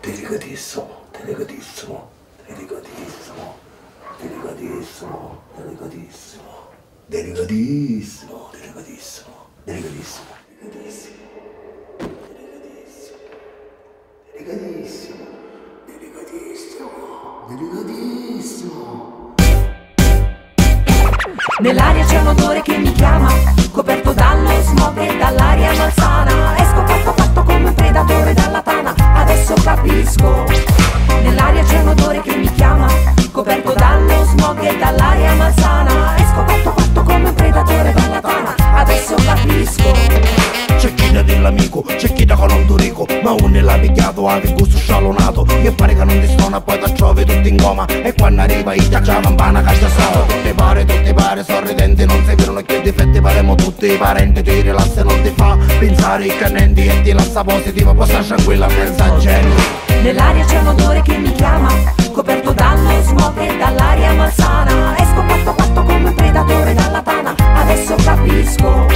delicatissimo, delicatissimo, delicatissimo, delicatissimo, delicatissimo, delicatissimo, delicatissimo, delicatissimo, delicatissimo, delicatissimo, delicatissimo, delicatissimo. Nell'aria c'è un odore che mi chiama, coperto dallo smog e dall'aria malsana. Esco fatto fatto come un predatore dalla tana, adesso capisco. Nell'aria c'è un odore che mi chiama, coperto dallo smog e dall'aria malsana. Esco fatto fatto come un predatore dalla tana, adesso capisco. C'è chi da dell'amico, c'è chi da con un durico, ma uno l'ha picchiato anche il gusto scialonato. Che pare che non ti stona, poi ti trovi tutti in coma. E quando arriva i già campana caccia solo. Tutti pare, sorridenti, non seguono che difetti. Paremo tutti i parenti, ti rilassa e non ti fa pensare i cannenti. E ti lascia positivo, poi sta tranquilla, pensa gente. Nell'aria c'è un odore che mi chiama, coperto dallo smog e dall'aria malsana. Esco fatto fatto come un predatore dalla tana, adesso capisco.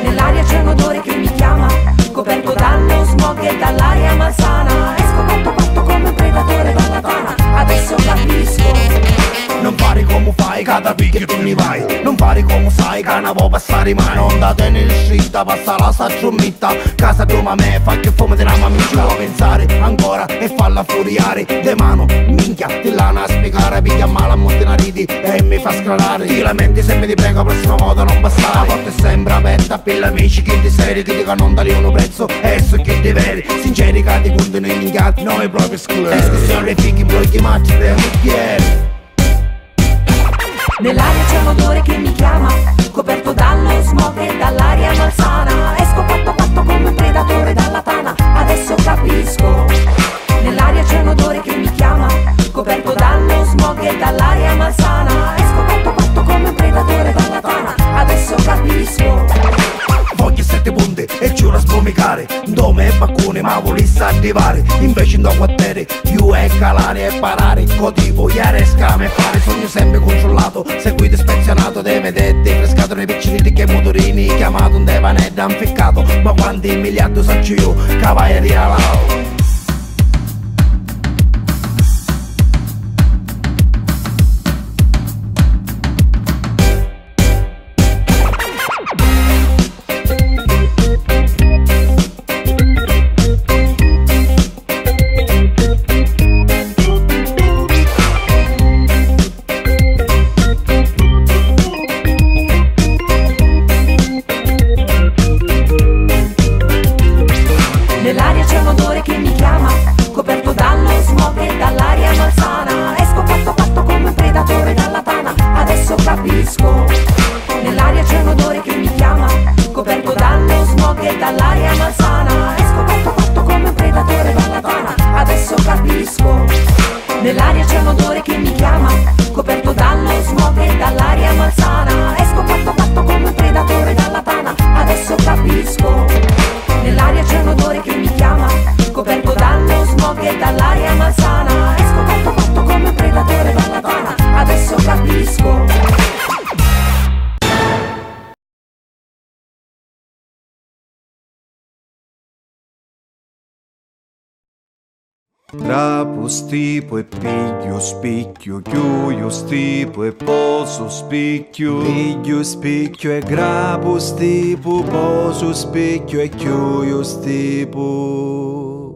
Nell'aria c'è un odore che mi chiama, coperto dallo smog e dall'aria malsana. Esco fatto fatto come un predatore dalla tana, adesso capisco. Non fare come fai, cada picchio tu mi vai. Non fare come sai, che non può passare mai. Non date nel scitta, passa la saggiumitta. Casa tu ma me, fa che fumo di una mamma. Ci vuoi pensare ancora e falla furiare. De mano, minchia, ti lana a spiegare. Piglia male a molti nariti e mi fa scrolare. Ti lamenti se mi ti prego, prossima volta non passare. La porta è sempre aperta per gli amici che ti seri. Che dicono non dare uno prezzo, e so che ti veri. Sinceri che ti contano i minchiati, noi proprio scleri. Escursione fighi, blocchi macci, te mucchieri. Nell'aria c'è un odore che mi chiama, coperto dallo smog e dall'aria malsana. Esco fatto fatto come un predatore dalla tana, adesso capisco. Nell'aria c'è un odore che mi chiama, coperto dallo smog e dall'aria malsana. Esco fatto fatto come un predatore dalla tana, adesso capisco. Voglio 7 punti e ci ora sbomicare. Dome e baccone ma volesse arrivare. Invece in dopo a terre, più è calare e parare. Cotivo, iare, scame e fare. Sogno sempre controllato, seguito e spezionato. Te vedete, frescato nei picciniti che motorini. Chiamato un devanedda impiccato. Ma quanti miliardi saggio io, cavalieri alao. Nell'aria c'è un odore che mi chiama, coperto dallo smog e dall'aria malsana. Esco fatto fatto come un predatore dalla tana, adesso capisco. Nell'aria c'è un odore che mi chiama, coperto dallo smog e dall'aria malsana. Esco fatto fatto come un predatore dalla tana, adesso capisco. Nell'aria c'è un odore che mi chiama, coperto dallo smog e dall'aria malsana. Esco fatto fatto come un predatore dalla tana, adesso capisco. Nell'aria c'è un odore che mi chiama, coperto dallo smog e dall'aria malsana. Esco fatto fatto come un predatore dalla tana, adesso capisco. Grapo stipo e piglio spicchio, chiuio stipo e poso spicchio. Piglio spicchio e grapo stipo, poso spicchio e chiuio stipo.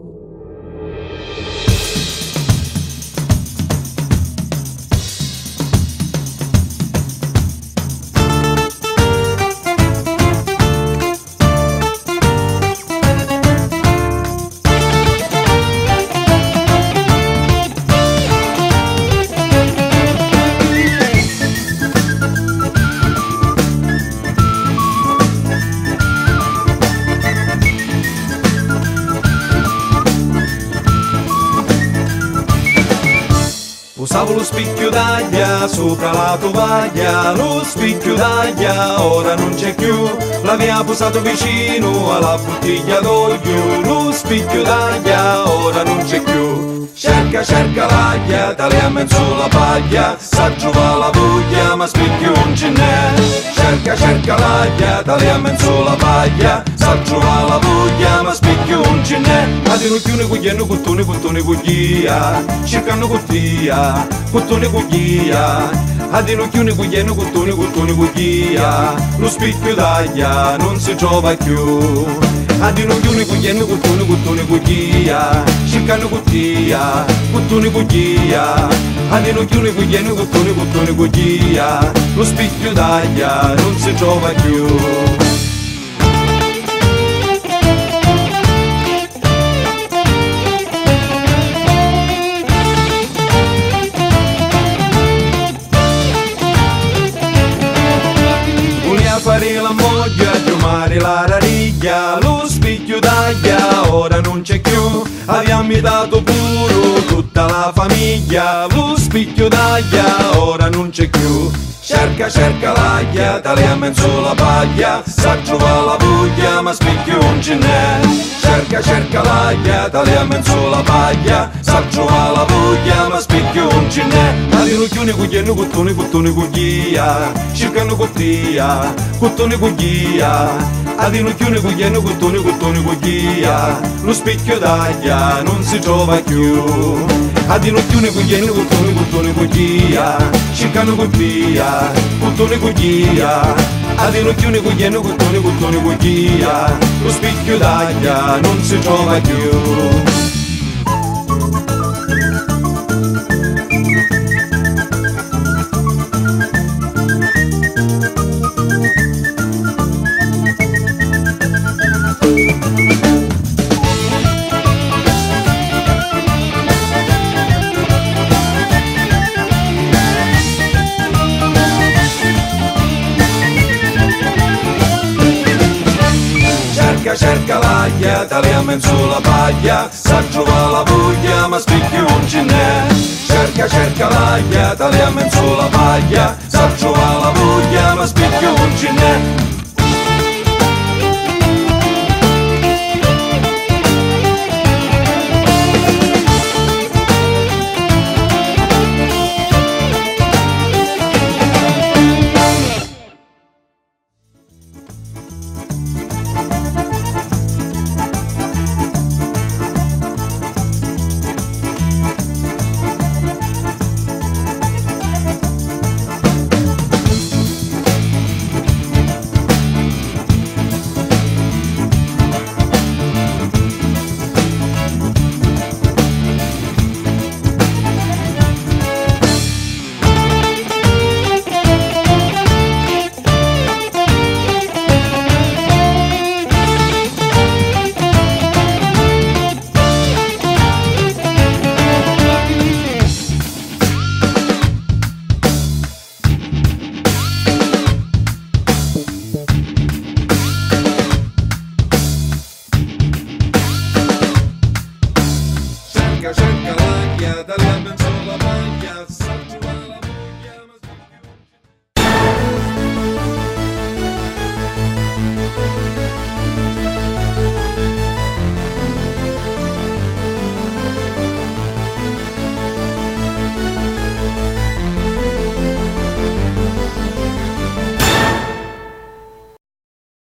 Usavo lo spicchio d'aglia sopra la tovaglia, lo spicchio d'aglia ora non c'è più, l'abbiamo posato vicino alla bottiglia d'olio, lo spicchio d'aglia ora non c'è più. Cerca, cerca l'aglia, tagliamo in sulla paglia, sa giova la voglia ma spicchio non ce n'è. Cerca, cerca l'aglia, tagliamo in sulla paglia, sa giova la voglia ma spicchio non ce n'è. Ma adino chiune cugliano cuttone cuglia, cercano cuttia, cuttone cuglia, adino chiune cugliano cuttone cuglia, lo spicchio d'aglia non si trova più. Adino chiune cugliano cuttone cuglia, cercano cuttia, cuttone cuglia, adino chiune cugliano cuttone cuglia, lo spicchio d'aglia non si trova più. Fare la moglie, chiamare la rariglia, lo spicchio d'aglia ora non c'è più, abbiamo dato puro tutta la famiglia, lo spicchio d'aglia ora non c'è più. Cerca l'aglia, tagliamo in sola paglia, sa trovare la voglia ma spicchio non ce n'è. Cerca l'aglia, tagliamo in sola paglia, sa trovare la voglia ma spicchio non ce n'è. Adino chiune cugliano cuttone cuglia, cercano cuttia, cuttone cuglia, adino chiune cugliano cuttone cuglia, lo spicchio d'aglia non si trova più. Adino chiune cugliano cuttone cuglia, cercano cuttia, cuttone cuglia, adino chiune cugliano cuttone cuglia, lo spicchio d'aglia non si trova più. Cerca l'aglia, tagliamo in sulla paglia, sa trovare la voglia ma spicchio non ce n'è. Cerca l'aglia, tagliamo in sulla paglia, sa trovare la voglia ma spicchio non ce n'è. Cerca l'aglia, dalle